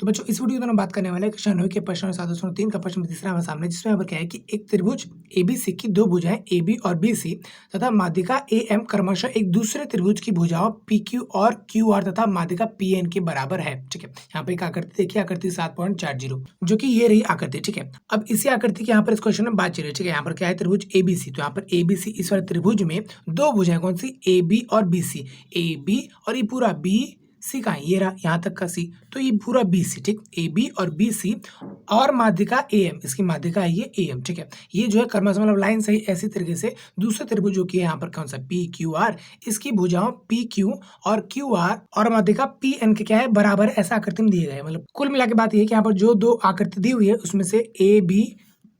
तो बच्चों इस वीडियो में हम बात करने वाले हैं क्वेश्चन 9 के प्रश्न 703 का प्रश्न तीसरा हमारे सामने, जिसमें यहाँ पर क्या है कि एक त्रिभुज एबीसी की दो भुजाएं AB और BC तथा माध्यिका AM क्रमशः एक दूसरे त्रिभुज की भुजाओं PQ और QR तथा माध्यिका PN के बराबर है। ठीक है, यहाँ पे एक आकृति देखिए, आकृति 7.40 जो कि ये रही आकृति। ठीक है, अब इसी आकृति की यहाँ पर इस क्वेश्चन में बात चल रही है। ठीक है, यहाँ पर क्या है, त्रिभुज ABC, तो यहाँ पर ABC इस वाले त्रिभुज में दो भुजाएं कौन सी, AB और BC, AB और ये पूरा BC का ये रहा यहाँ तक का C, तो ये पूरा BC, ठीक, AB और BC और माध्यिका AM, इसकी माध्यिका है ये AM। ठीक है, ये जो है क्रमशः मतलब लाइन से ही ऐसी तरीके से दूसरे त्रिभुज जो कि है यहाँ पर कौन सा PQR, इसकी भुजाओं PQ और QR और माध्यिका PN के क्या है बराबर है, ऐसा आकृति में दिए गए। मतलब कुल मिला के बात ये है कि यहाँ पर जो दो आकृति दी हुई है उसमें से AB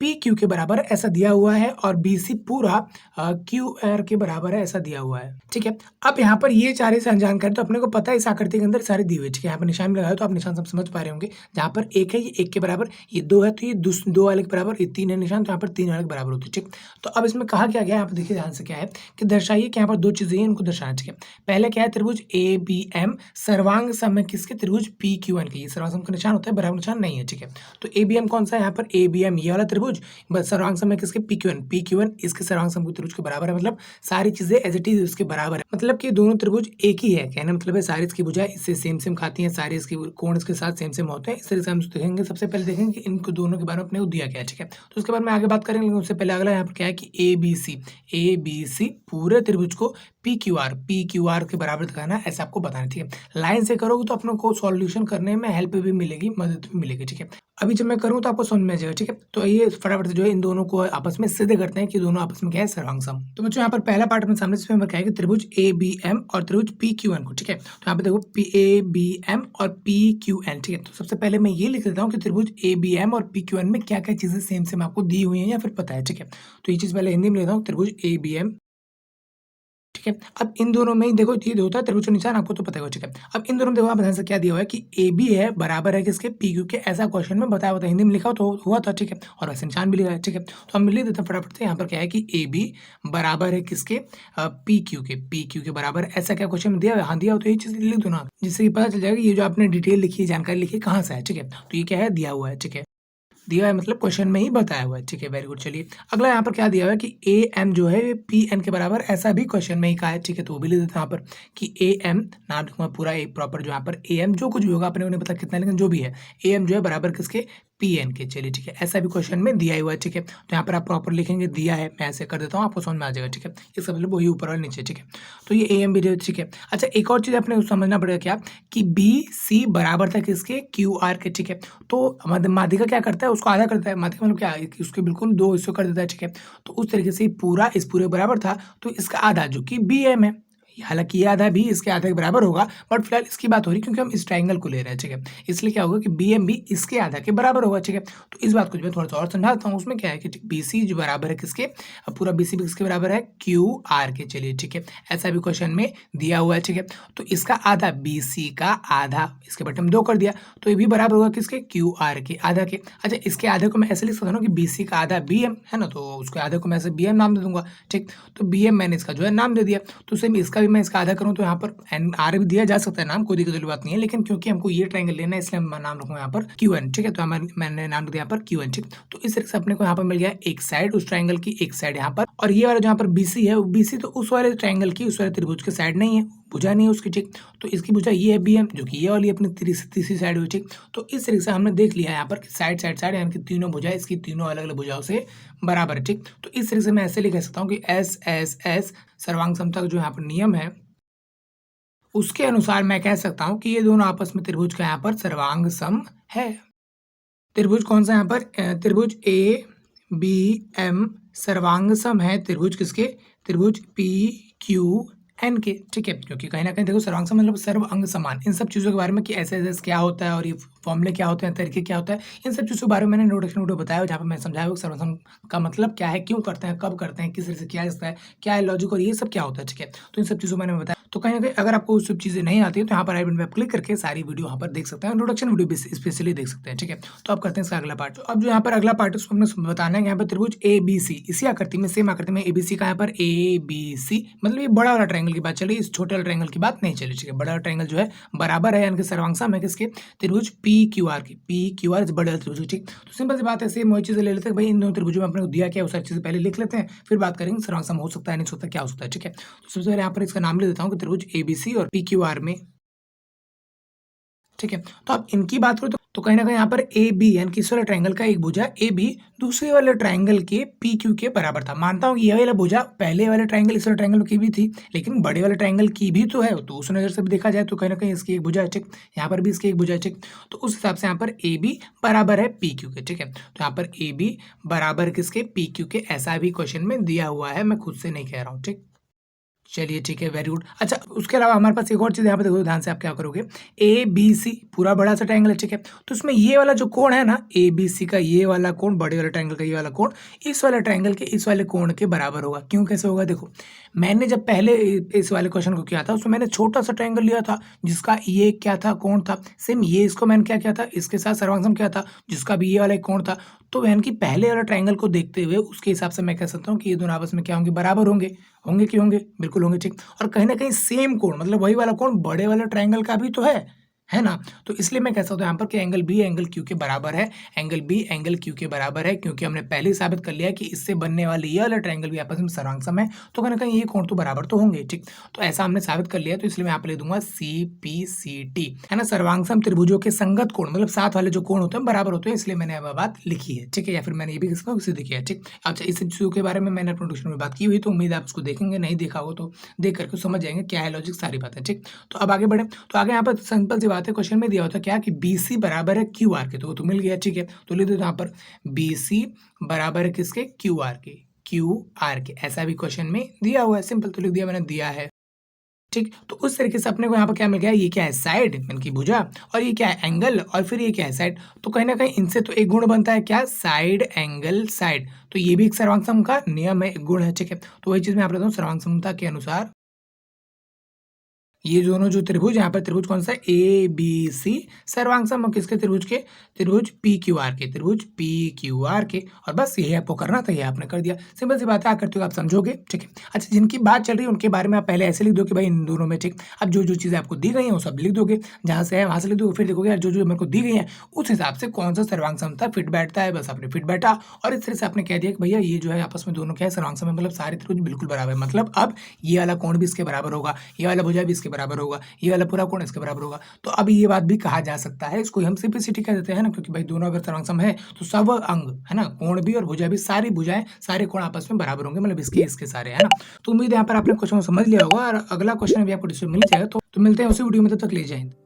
PQ के बराबर ऐसा दिया हुआ है और BC पूरा QR के बराबर है ऐसा दिया हुआ है। ठीक है, अब यहाँ पर ये चारे से जानकारी तो अपने को पता है इस आकृति के अंदर सारी दी हुई है। ठीक है, यहाँ पर निशान लगाया तो आप निशान सब समझ पा रहे होंगे। जहाँ पर एक है ये एक के बराबर, ये दो है तो ये दो वाले के बराबर, ये तीन है निशान तो यहाँ पर तीन वाले के बराबर होती है। ठीक, तो अब इसमें कहा क्या गया, यहाँ पर देखिए ध्यान से क्या है कि दर्शाइए कि यहाँ पर दो चीजें हैं, इनको दर्शाना। ठीक है, पहले क्या है, त्रिभुज ABM सर्वांग सम है किसके, त्रिभुज PQN के। ये सर्वांग सम का निशान होता है, बराबर निशान नहीं है। ठीक है, तो ABM कौन सा है, यहाँ पर ABM ये वाला त्रिभुज सर्वांग सम है किसके, PQN इसके सर्वांग सम त्रिभुज के बराबर है। मतलब सारी चीजें एज इट इज उसके बराबर है, मतलब कि दोनों त्रिभुज एक ही है। कहने मतलब है सारी इसकी भुजाएं इससे सेम खाती हैं, सारे इसके कोण इसके साथ सेम होते हैं। इस तरह से हम देखेंगे, सबसे पहले देखेंगे कि इनको दोनों के बारे में अपने को दिया गया है। ठीक है, तो उसके बाद में आगे बात करेंगे, लेकिन उससे पहले अगला यहाँ पर क्या है कि ABC पूरे त्रिभुज को PQR के बराबर दिखाना है, ऐसा आपको बताना है। ठीक है, लाइन से करोगे तो अपनों को सॉल्यूशन करने में हेल्प भी मिलेगी, मदद भी मिलेगी। ठीक है, अभी जब मैं करूँ तो आपको समझ में आ जाएगा। ठीक है, तो ये फटाफट से जो है इन दोनों को आपस में सिद्ध करते हैं कि दोनों आपस में क्या है, सर्वांग सम। तो बच्चों यहाँ पर पहला पार्ट अपने सामने, इसमें क्या है कि त्रिभुज ABM और त्रिभुज PQN को। ठीक है, तो यहाँ पे देखो ABM और PQN। ठीक है, तो सबसे पहले मैं ये लिख देता हूँ कि त्रिभुज ABM और PQN में क्या क्या चीजें सेम आपको दी हुई है या फिर पता है। ठीक है, तो ये चीज पहले हिंदी में लेता हूँ, त्रिभुज ABM। ठीक है, अब इन दोनों में ही देखो ये होता है त्रिभुज निशान, आपको तो पता है। ठीक है, अब इन दोनों में देखो आप ध्यान से क्या दिया हुआ है कि AB है बराबर है किसके, PQ के, ऐसा क्वेश्चन में बताया हुआ था, हिंदी में लिखा तो हुआ था। ठीक है, और वैसे निशान भी लिखा है। ठीक है, तो हम लिख देते हैं फटाफट से। यहाँ पर क्या है कि AB बराबर है किसके, PQ के बराबर, ऐसा क्या क्वेश्चन में दिया हुआ है। हाँ दिया हो तो ये चीज लिख दो ना, जिससे पता चल जाएगा ये जो आपने डिटेल लिखी है, जानकारी लिखी कहाँ से है। ठीक है, तो ये क्या है, दिया हुआ है। ठीक है, दिया है मतलब क्वेश्चन में ही बताया हुआ है। ठीक है, वेरी गुड। चलिए अगला यहाँ पर क्या दिया हुआ है कि AM जो है PN के बराबर, ऐसा भी क्वेश्चन में ही कहा है। ठीक है, तो वो भी लिख देते हैं यहाँ पर कि AM, नाम लिखूंगा पूरा एक प्रॉपर, जो यहाँ पर AM जो कुछ भी होगा अपने को नहीं पता कितना, लेकिन जो भी है AM जो है बराबर किसके, PN के। चलिए ठीक है, ऐसा भी क्वेश्चन में दिया हुआ है। ठीक है, तो यहाँ पर आप प्रॉपर लिखेंगे दिया है, मैं ऐसे कर देता हूँ, आपको समझ में आ जाएगा। ठीक है, इसका मतलब वही ऊपर और नीचे। ठीक है, तो ये AM भी। ठीक है, अच्छा एक और चीज अपने समझना पड़ेगा क्या, कि BC बराबर था किसके, QR के। ठीक है, तो माध्यिका क्या करता है, उसको आधा करता है। माध्यिका मतलब क्या है कि उसके बिल्कुल दो हिस्सों कर देता है। ठीक है, तो उस तरीके से पूरा इस पूरे बराबर था, तो इसका आधा जो कि BM है, हालांकि ये आधा भी इसके आधे के बराबर होगा, बट फिलहाल इसकी बात हो रही क्योंकि हम इस ट्रायंगल को ले रहे हैं। ठीक है, इसलिए क्या होगा कि BM भी इसके आधा के बराबर होगा। ठीक है, तो इस बात को जो मैं थोड़ा सा और समझाता हूँ, उसमें क्या है कि BC जो बराबर है किसके, पूरा BC भी किसके बराबर है, QR के। चलिए ठीक है, ऐसा भी क्वेश्चन में दिया हुआ है। ठीक है, तो इसका आधा BC का आधा, इसके बटे में 2 कर दिया, तो ये भी बराबर होगा किसके, QR के आधा के। अच्छा इसके आधे को मैं ऐसे लिख सकता हूँ कि BC का आधा BM है ना, तो उसके आधे को मैं ऐसे BM नाम दे दूंगा। ठीक, तो BM मैंने इसका जो है नाम दे दिया, तो सेम इसका भी मैं इसका आधा करूँ तो यहाँ पर R भी दिया जा सकता है नाम, कोई दिक्कत वाली बात नहीं है, लेकिन क्योंकि हमको ये ट्रायंगल लेना है इसलिए मैं नाम रखूंगा यहाँ पर QN। ठीक है, तो मैंने नाम दिया यहाँ पर QN। ठीक, तो इस तरह से अपने को यहाँ पर मिल गया एक साइड उस ट्रायंगल की, एक साइड यहाँ पर, और ये वाला जहाँ पर BC है, BC तो उस वाले ट्रायंगल की, उस वाले त्रिभुज के साइड नहीं है, भुजा नहीं है उसकी। ठीक, तो इसकी भुजा ये है BM, जो कि ये वाली अपनी तीसरी साइड हुई। ठीक, तो इस तरीके से हमने देख लिया यहाँ पर साइड यानी कि तीनों भुजाएं इसकी तीनों अलग अलग भुजाओं से बराबर है। ठीक, तो इस तरीके से मैं ऐसे लिख सकता हूँ कि S सर्वांग समता का जो यहाँ पर नियम है उसके अनुसार मैं कह सकता हूं कि ये दोनों आपस में त्रिभुज का यहाँ पर सर्वांग सम है। त्रिभुज कौन सा यहाँ पर, त्रिभुज ABM सर्वांग सम है त्रिभुज किसके, त्रिभुज PQN के। ठीक है, क्योंकि कहीं ना कहीं देखो सर्वांग सम मतलब सर्व अंग समान, इन सब चीजों के बारे में कि ऐसे क्या होता है और ये फॉर्मूले क्या होते हैं, तरीके क्या होता है, इन सब चीज़ों के बारे में मैंने इंट्रोडक्शन वीडियो बताया, जहाँ पर मैं समझाया सर्वसम का मतलब क्या है, क्यों करते हैं, कब करते हैं, किस तरह से किया जाता है, क्या है लॉजिक और ये सब क्या होता है। ठीक है, तो इन सब चीज़ों मैंने बताया। तो कहीं ना कहीं अगर आपको सब चीज़ें नहीं आती है तो यहाँ पर आई बटन पे आप क्लिक करके सारी वीडियो यहाँ पर देख सकते हैं, इंट्रोडक्शन वीडियो स्पेशली देख सकते हैं। ठीक है, तो आप करते हैं इसका अगला पार्ट। तो अब जो यहाँ पर अगला पार्ट है उसको हमने बताना है यहाँ पर त्रिभुज ABC, इसी आकृति में सेम आकृति में ABC का यहाँ पर ABC, मतलब ये बड़ा वाला ट्रायंगल की बात चली, इस छोटे वाले ट्रायंगल की बात नहीं चली। ठीक है, बड़ा वाला ट्रायंगल जो है बराबर है, यानी कि सर्वांग सम है किसके, त्रिभुज पी क्यू आर की, पी क्यू आर बड़े वाले त्रिभुज, ठीक। तो सिंपल सी बात है, सेम वही चीजें ले लेते हैं भाई, इन दोनों त्रिभुजों में अपने को दिया क्या है वो सारी चीजें पहले लिख लेते हैं, फिर बात करेंगे सर्वांग हो सकता है नहीं हो सकता, क्या हो सकता है, ठीक है। तो सबसे पहले यहाँ पर इसका नाम ले देता हूँ कि त्रिभुज एबीसी और पी क्यू आर में, ठीक है। तो अब इनकी बात करो तो कहीं ना कहीं यहाँ पर ए बी यानी कि इस वाले ट्रायंगल का एक भुजा ए बी दूसरे वाले ट्रायंगल के पी क्यू के बराबर था। मानता हूँ कि ये वाला भुजा पहले वाले ट्रायंगल इस वाले ट्रायंगल की भी थी, लेकिन बड़े वाले ट्रायंगल की भी तो है, तो उस नजर से भी देखा जाए तो कहीं ना कहीं इसकी एक भुजा है, ठीक। यहाँ पर भी इसकी एक भुजा है, ठीक। तो उस हिसाब से यहाँ पर ए बी बराबर है पी क्यू के, ठीक है। तो यहाँ पर ए बी बराबर किसके, पी क्यू के, ऐसा भी क्वेश्चन में दिया हुआ है, मैं खुद से नहीं कह रहा हूँ, ठीक। चलिए ठीक है, वेरी गुड। अच्छा, उसके अलावा हमारे पास एक और चीज़ यहाँ पे देखो ध्यान से, आप क्या करोगे, ए बी सी पूरा बड़ा सा ट्रायंगल है, ठीक है। तो उसमें ये वाला जो कोण है ना, ए बी सी का ये वाला कोण, बड़े वाले ट्रायंगल का ये वाला कोण इस वाले ट्रायंगल के इस वाले कोण के बराबर होगा। क्यों, कैसे होगा, देखो मैंने जब पहले इस वाले क्वेश्चन को किया था उसमें मैंने छोटा सा ट्रायंगल लिया था जिसका ये क्या था, कोण था। सेम ये इसको मैंने क्या किया था, इसके साथ सर्वांग क्या था जिसका भी ये वाला एक कोण था। तो यानी कि पहले वाला ट्रायंगल को देखते हुए उसके हिसाब से मैं कह सकता हूँ कि ये दोनों आपस में क्या होंगे, बराबर होंगे। होंगे कि होंगे, बिल्कुल होंगे, ठीक। और कहीं ना कहीं सेम कोण मतलब वही वाला कोण बड़े वाले ट्रायंगल का भी तो है ना। तो इसलिए मैं कह सकता हूँ यहाँ पर कि एंगल बी एंगल क्यू के बराबर है, एंगल बी एंगल क्यू के बराबर है, क्योंकि हमने पहले ही साबित कर लिया कि इससे बनने वाले ये वाला ट्रायंगल भी आपस में सर्वांग है, तो कहीं ना कहीं ये कोण तो बराबर तो होंगे, ठीक। तो ऐसा हमने साबित कर लिया, तो इसलिए मैं यहाँ पे ले दूंगा सी पी सी टी, है ना। सर्वांगसम त्रिभुजों के संगत कोण मतलब साथ वाले जो कोण होते हैं बराबर होते हैं, इसलिए मैंने अब बात लिखी है, ठीक है। या फिर मैंने ये भी सिद्ध किया है, ठीक। अच्छा, इस चीजों के बारे में मैंने अपने ट्यूशन में बात की हुई, तो उम्मीद आप उसको देखेंगे, नहीं देखा हो तो देख करके समझ जाएंगे क्या है लॉजिक, सारी बातें, ठीक। तो अब आगे बढ़े, तो आगे यहाँ पर सिंपल सी बात है, क्वेश्चन में दिया होता है क्या कि बी सी बराबर है क्यू आर के, तो वो तो मिल गया, ठीक है। तो लिख दो यहाँ पर बी सी बराबर है किसके, क्यू आर के, क्यू आर के, ऐसा भी क्वेश्चन में दिया हुआ है, सिंपल तो लिख दिया मैंने, दिया है, ठीक। तो उस तरीके से अपने को यहाँ पर क्या मिल गया, ये क्या है, साइड यानी कि भुजा, और ये क्या है, एंगल, और फिर ये क्या है, साइड। तो कहीं ना कहीं इनसे तो एक गुण बनता है क्या, साइड एंगल साइड, तो ये भी एक सर्वांग सम का नियम है, एक गुण है, ठीक है। तो वही चीज मैं आप बताऊँ, सर्वांग समता के अनुसार ये दोनों जो त्रिभुज, यहाँ पर त्रिभुज कौन सा, ए बी सी, सर्वांग सम किसके, त्रिभुज के, त्रिभुज पी क्यू आर के, त्रिभुज पी क्यू आर के। और बस यही आपको करना था, ये आपने कर दिया, सिंपल सी बात है, करते हो आप समझोगे, ठीक है। अच्छा, जिनकी बात चल रही है उनके बारे में आप पहले ऐसे लिख दो कि भाई इन दोनों में, ठीक। अब जो जो चीज़ें आपको दी गई हैं वो सब लिख दोगे, जहाँ से है वहाँ से लिख दोगे, फिर देखोगे यार जो जो मेरे को दी गई है उस हिसाब से कौन सा सर्वांग समता फिट बैठता है, बस आपने फिट बैठा, और इस तरह से आपने कह दिया कि भैया ये जो है आपस में दोनों क्या है, सर्वांग सम, मतलब सारे त्रिभुज बिल्कुल बराबर, मतलब अब ये वाला कोण भी इसके बराबर होगा, ये वाला भुजा भी इसके बराबर होगा, ये वाला पूरा कोण इसके बराबर होगा। तो अब ये बात भी कहा जा सकता है, इसको हम सिंपलिसिटी कह देते हैं ना, क्योंकि भाई दोनों अगर सर्वांग सम है तो सब अंग है ना, कोण भी और भुजा भी, सारी भुजाएं सारे कोण आपस में बराबर होंगे, मतलब इसके सारे, है ना। तो उम्मीद है यहाँ पर आपने क्वेश्चन समझ लिया होगा, और अगला क्वेश्चन भी आपको मिल जाएगा, तो मिलते हैं उसी वीडियो में, तब तक ले जाएंगे।